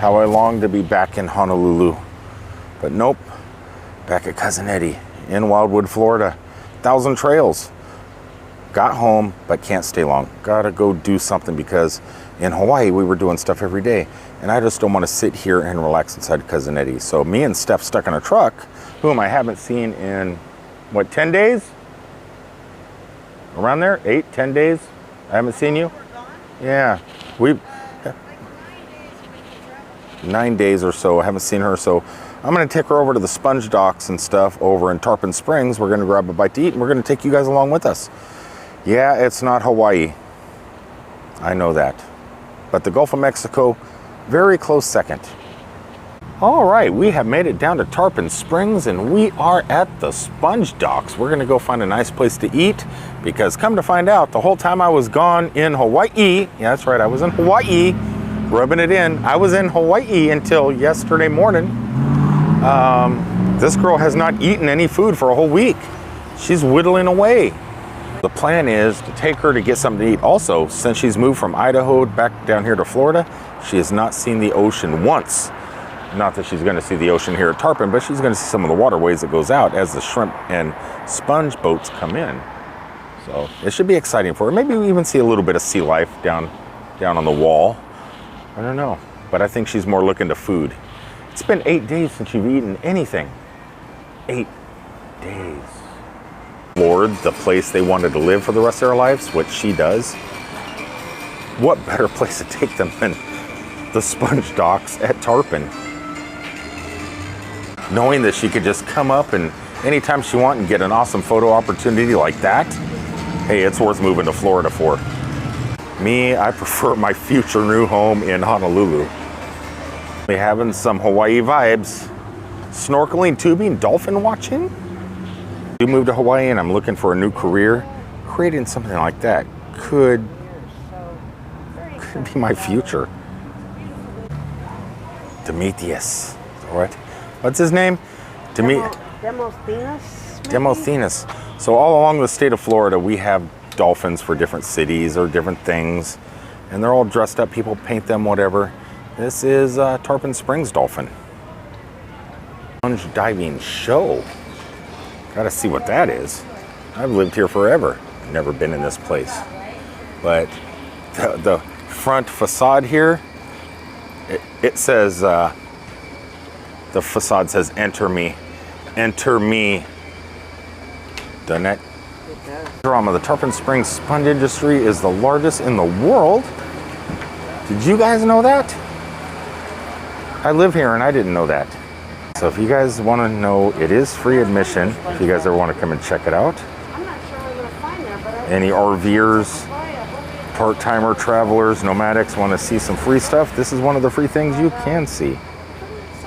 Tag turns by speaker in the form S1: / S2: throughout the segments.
S1: How I long to be back in Honolulu. But nope, back at Cousin Eddie in Wildwood, Florida. 1,000 Trails. Got home, but can't stay long. Gotta go do something because in Hawaii, we were doing stuff every day. And I just don't want to sit here and relax inside Cousin Eddie. So me and Steph stuck in a truck, whom I haven't seen in, what, 10 days? Around there? 8, 10 days? I haven't seen you? Yeah. We've 9 days or so. I haven't seen her. So I'm going to take her over to the sponge docks and stuff over in Tarpon Springs. We're going to grab a bite to eat, and we're going to take you guys along with us. Yeah, it's not Hawaii. I know that. But the Gulf of Mexico, very close second. All right, we have made it down to Tarpon Springs, and we are at the sponge docks. We're going to go find a nice place to eat, because come to find out, the whole time I was gone in Hawaii, yeah, that's right, I was in Hawaii, rubbing it in. I was in Hawaii until yesterday morning. This girl has not eaten any food for a whole week. She's whittling away. The plan is to take her to get something to eat. Also, since she's moved from Idaho back down here to Florida, she has not seen the ocean once. Not that she's going to see the ocean here at Tarpon, but she's going to see some of the waterways that goes out as the shrimp and sponge boats come in. So it should be exciting for her. Maybe we even see a little bit of sea life down on the wall. I don't know, but I think she's more looking to food. It's been 8 days since you've eaten anything. 8 days. Lord, the place they wanted to live for the rest of their lives, what she does. What better place to take them than the sponge docks at Tarpon? Knowing that she could just come up and anytime she wants and get an awesome photo opportunity like that, hey, it's worth moving to Florida for. Me, I prefer my future new home in Honolulu. We're having some Hawaii vibes. Snorkeling, tubing, dolphin watching. I moved to Hawaii and I'm looking for a new career. Creating something like that could be my future. Demetrius, what? What's his name? Demosthenes. So all along the state of Florida, we have dolphins for different cities or different things, and they're all dressed up. People paint them, whatever. This is Tarpon Springs dolphin. Sponge diving show. Gotta see what that is. I've lived here forever. Never been in this place. But the front facade here, it says, the facade says, enter me. Enter me. Doesn't it? It does. Drama. The Tarpon Springs sponge industry is the largest in the world. Did you guys know that? I live here and I didn't know that. So if you guys want to know, it is free admission. If you guys ever want to come and check it out.
S2: I'm not sure where to find that, but
S1: any RVers, part-timer travelers, nomadics want to see some free stuff, this is one of the free things you can see.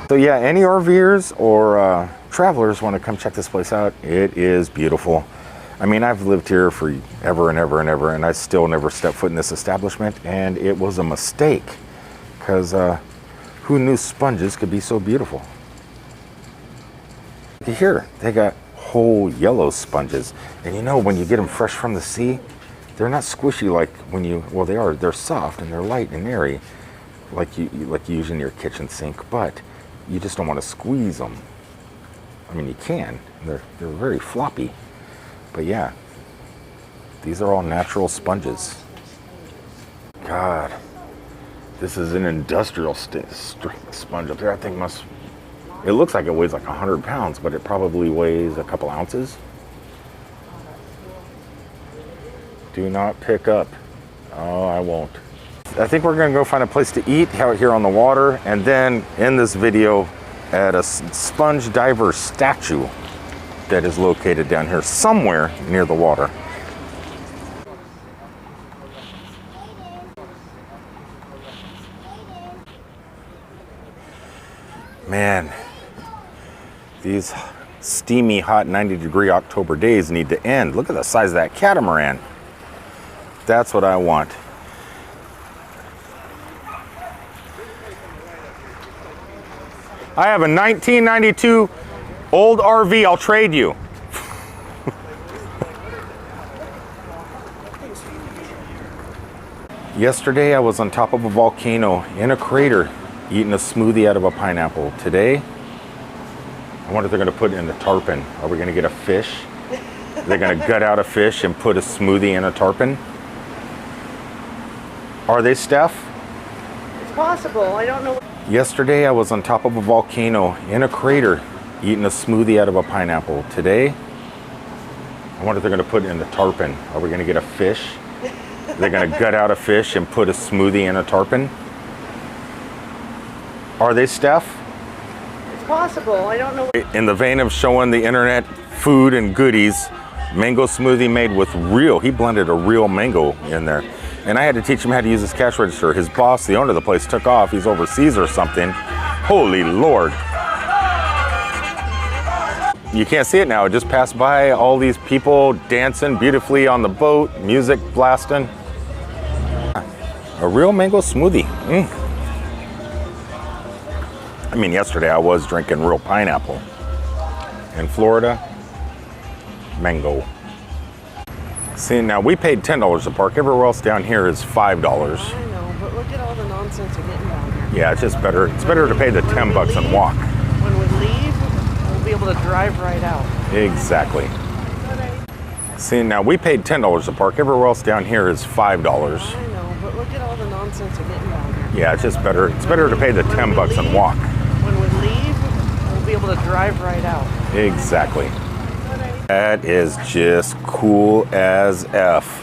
S1: So yeah, any RVers or travelers want to come check this place out. It is beautiful. I mean, I've lived here for ever and ever and ever, and I still never stepped foot in this establishment, and it was a mistake, because who knew sponges could be so beautiful? Here, they got whole yellow sponges, and you know, when you get them fresh from the sea, they're not squishy like when you, well, they are, they're soft and they're light and airy, like you use in your kitchen sink, but you just don't want to squeeze them. I mean, you can, they're very floppy, but yeah, these are all natural sponges. God, this is an industrial strength sponge up there. I think it looks like it weighs like 100 pounds, but it probably weighs a couple ounces. Do not pick up. Oh, I won't. I think we're gonna go find a place to eat out here on the water, and then end this video at a sponge diver statue that is located down here somewhere near the water. Man, these steamy, hot 90-degree October days need to end. Look at the size of that catamaran. That's what I want. I have a 1992 old RV, I'll trade you. Yesterday I was on top of a volcano in a crater. eating a smoothie out of a pineapple. Today, I wonder if they're going to put it in the tarpon. Are we going to get a fish? They're going to gut out a fish and put a smoothie in a tarpon? Are they, Steph?
S2: It's possible. I don't know.
S1: Yesterday, I was on top of a volcano in a crater eating a smoothie out of a pineapple. Today, I wonder if they're going to put it in the tarpon. Are we going to get a fish? They're going to gut out a fish and put a smoothie in a tarpon? Are they, Steph?
S2: It's possible. I don't know.
S1: In the vein of showing the internet food and goodies, mango smoothie made with real, he blended a real mango in there. And I had to teach him how to use his cash register. His boss, the owner of the place, took off. He's overseas or something. Holy Lord. You can't see it now. It just passed by. All these people dancing beautifully on the boat, music blasting. A real mango smoothie. I mean, yesterday I was drinking real pineapple. In Florida, mango. See, now we paid $10 a park. Everywhere else down here is $5.
S2: I know, but look at all the nonsense you're getting down here.
S1: Yeah, it's just better. It's better to pay the 10 bucks and walk.
S2: When we leave, we'll be able to drive right out.
S1: Exactly. See, now we paid $10 a park. Everywhere else down here is $5.
S2: I know, but look at all the nonsense you're getting down here.
S1: Yeah, it's just better. It's better to pay the 10 bucks and walk.
S2: When we leave, we'll be able to drive right out.
S1: Exactly. That is just cool as F.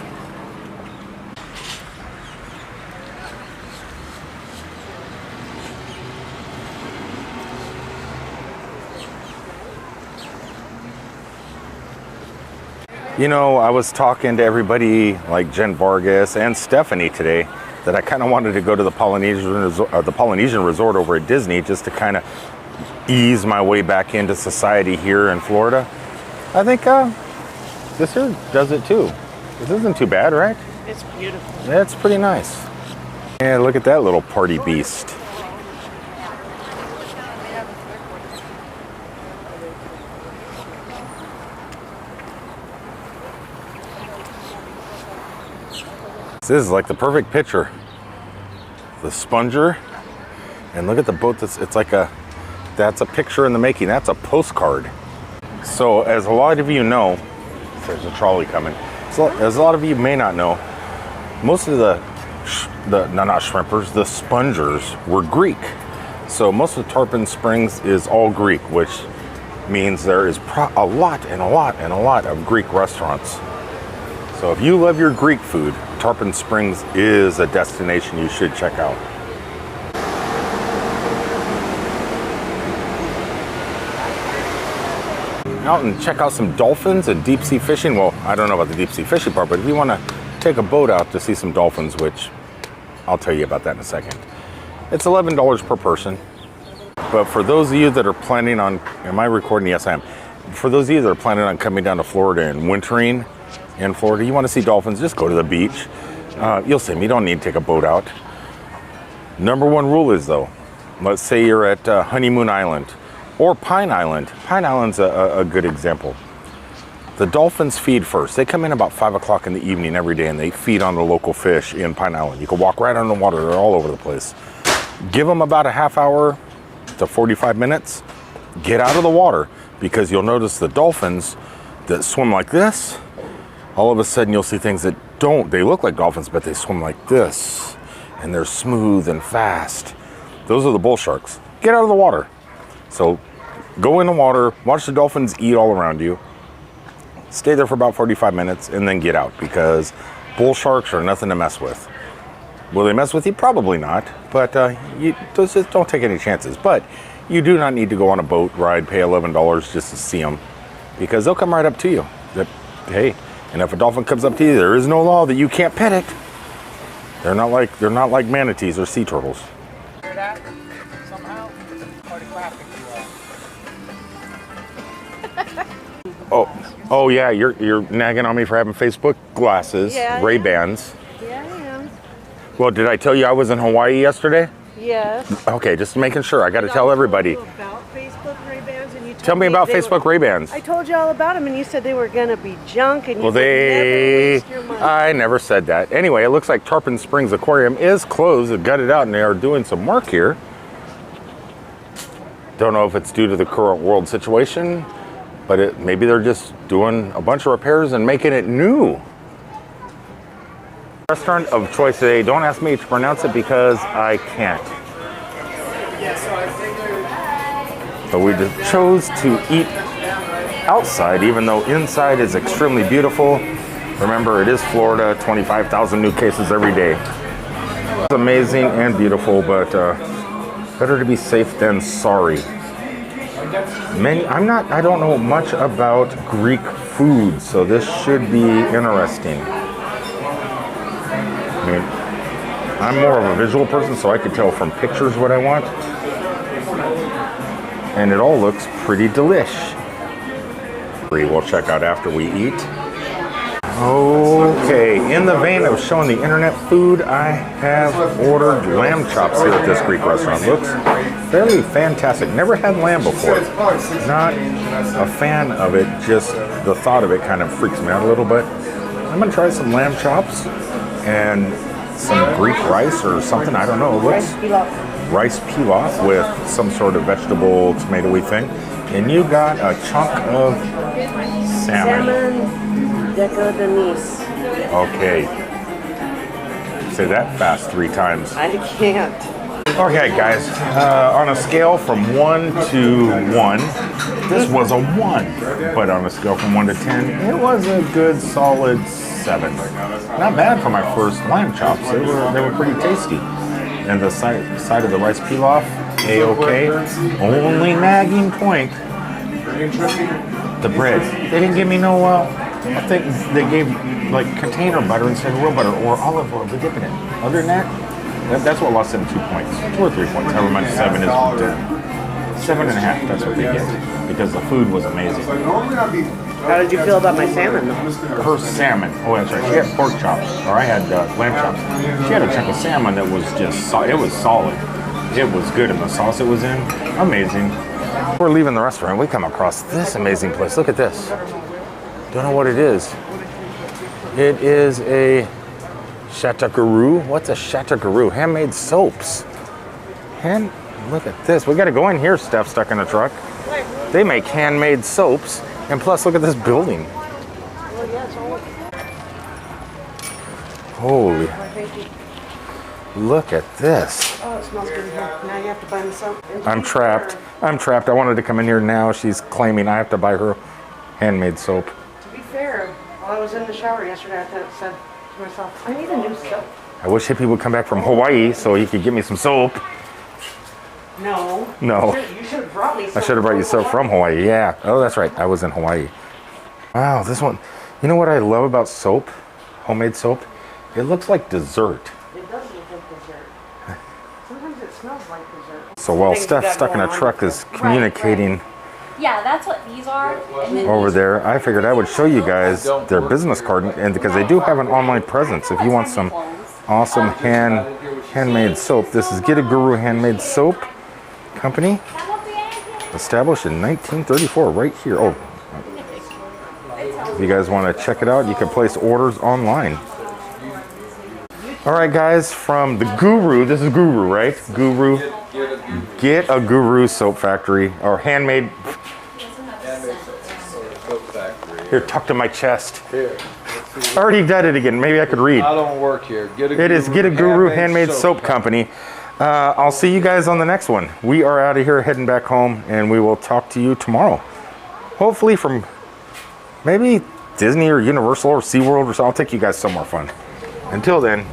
S1: You know, I was talking to everybody like Jen Vargas and Stephanie today that I kind of wanted to go to the Polynesian resort over at Disney just to kind of ease my way back into society here in Florida. I think this here does it too. This isn't too bad, right?
S2: It's beautiful.
S1: That's pretty nice. Yeah, look at that little party beast. This is like the perfect picture. The sponger, and look at the boat. It's like that's a picture in the making. That's a postcard. So as a lot of you know, there's a trolley coming. So as a lot of you may not know, most of the not shrimpers, the spongers were Greek. So most of Tarpon Springs is all Greek, which means there is a lot of Greek restaurants. So if you love your Greek food, Tarpon Springs is a destination you should check out. Out and check out some dolphins and deep sea fishing. Well, I don't know about the deep sea fishing part, but if you want to take a boat out to see some dolphins, which I'll tell you about that in a second. It's $11 per person. But for those of you that are planning on, am I recording? Yes, I am. For those of you that are planning on coming down to Florida and wintering in Florida, you want to see dolphins, just go to the beach. You'll see them. You don't need to take a boat out. Number one rule is though, let's say you're at Honeymoon Island or Pine Island. Pine Island's a good example. The dolphins feed first. They come in about 5 o'clock in the evening every day and they feed on the local fish in Pine Island. You can walk right on the water. They're all over the place. Give them about a half hour to 45 minutes. Get out of the water because you'll notice the dolphins that swim like this, all of a sudden you'll see things that they look like dolphins, but they swim like this and they're smooth and fast. Those are the bull sharks. Get out of the water. So go in the water, watch the dolphins eat all around you, stay there for about 45 minutes and then get out because bull sharks are nothing to mess with. Will they mess with you? Probably not, but just don't take any chances. But you do not need to go on a boat ride, pay $11 just to see them because they'll come right up to you. Hey, and if a dolphin comes up to you, there is no law that you can't pet it. They're not like manatees or sea turtles.
S3: Hear that? Somehow?
S1: Oh yeah, you're nagging on me for having Facebook glasses,
S2: Yeah,
S1: Ray-Bans.
S2: Yeah, I am.
S1: Well, did I tell you I was in Hawaii yesterday?
S2: Yes.
S1: Okay, just making sure. I got to tell everybody.
S2: About Facebook Ray-Bans, and you
S1: Tell me about Facebook Ray-Bans.
S2: I told you all about them, and you said they were gonna be junk, and you
S1: Well,
S2: would never waste your money.
S1: I never said that. Anyway, it looks like Tarpon Springs Aquarium is closed. They gutted out, and they are doing some work here. Don't know if it's due to the current world situation, but maybe they're just doing a bunch of repairs and making it new. Restaurant of choice today. Don't ask me to pronounce it because I can't. But we just chose to eat outside, even though inside is extremely beautiful. Remember, it is Florida, 25,000 new cases every day. It's amazing and beautiful, but better to be safe than sorry. I don't know much about Greek food, so this should be interesting. I mean, I'm more of a visual person, so I could tell from pictures what I want. And it all looks pretty delish. We'll check out after we eat. Okay, in the vein of showing the internet food, I have ordered lamb chops here at this Greek restaurant. Looks fairly fantastic. Never had lamb before. Not a fan of it, just the thought of it kind of freaks me out a little bit. I'm gonna try some lamb chops and some Greek rice or something, I don't know. It looks rice pilaf with some sort of vegetable tomatoey thing. And you got a chunk of salmon.
S4: Deco de Nice.
S1: Okay. Say that fast 3 times.
S4: I can't.
S1: Okay, guys. On a scale from 1 to 1, this was a 1. But on a scale from 1 to 10, it was a good solid 7. Not bad for my first lamb chops. They were pretty tasty. And the side of the rice pilaf, A-okay. Only nagging point, the bread. They didn't give me no, I think they gave like container butter instead of real butter or olive oil to dip it in. Other than that, that's what lost them 2 points. 2 or 3 points, however much 7 is. 7.5, that's what they get. Because the food was amazing.
S4: How did you feel about my salmon?
S1: Her salmon. Oh, that's right. She had pork chops, or I had lamb chops. She had a chunk of salmon that was just, it was solid. It was good, and the sauce it was in, amazing. We're leaving the restaurant. We come across this amazing place. Look at this. Don't know what it is. It is a Chateauroux. What's a Chateauroux? Handmade soaps. Look at this. We got to go in here, Steph, stuck in a truck. They make handmade soaps. And plus, look at this building. Holy. Look at this.
S4: Oh, it smells good here. Now you have to buy me soap.
S1: I'm trapped. I wanted to come in here now. She's claiming I have to buy her handmade soap.
S4: To be fair, while I was in the shower yesterday, I said to myself, I need a new soap.
S1: I wish Hippie would come back from Hawaii so he could get me some soap.
S4: No.
S1: No.
S4: You should have brought me soap.
S1: I should have brought you soap from Hawaii. Yeah. Oh, that's right. I was in Hawaii. Wow, this one. You know what I love about soap? Homemade soap? It looks like dessert.
S4: It does look like dessert. Sometimes it smells like dessert.
S1: So while Steph stuck in a truck is communicating
S5: Yeah, that's what these are. And then
S1: over
S5: these
S1: there, I figured I would show you guys their business card, and because they do have an online presence. If you want some awesome handmade soap, this is Get a Guru Handmade Soap Company, established in 1934, right here. Oh, if you guys want to check it out, you can place orders online. All right, guys, from the Guru, this is Guru, right? Guru, Get a Guru Soap Factory, or handmade. Here, tucked in my chest.
S6: Here.
S1: I already did it again. Maybe I could read.
S6: I don't work here.
S1: It is Get a Guru Handmade Soap Company. I'll see you guys on the next one. We are out of here, heading back home, and we will talk to you tomorrow. Hopefully from maybe Disney or Universal or SeaWorld or so. I'll take you guys somewhere fun. Until then,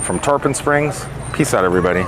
S1: from Tarpon Springs, peace out, everybody.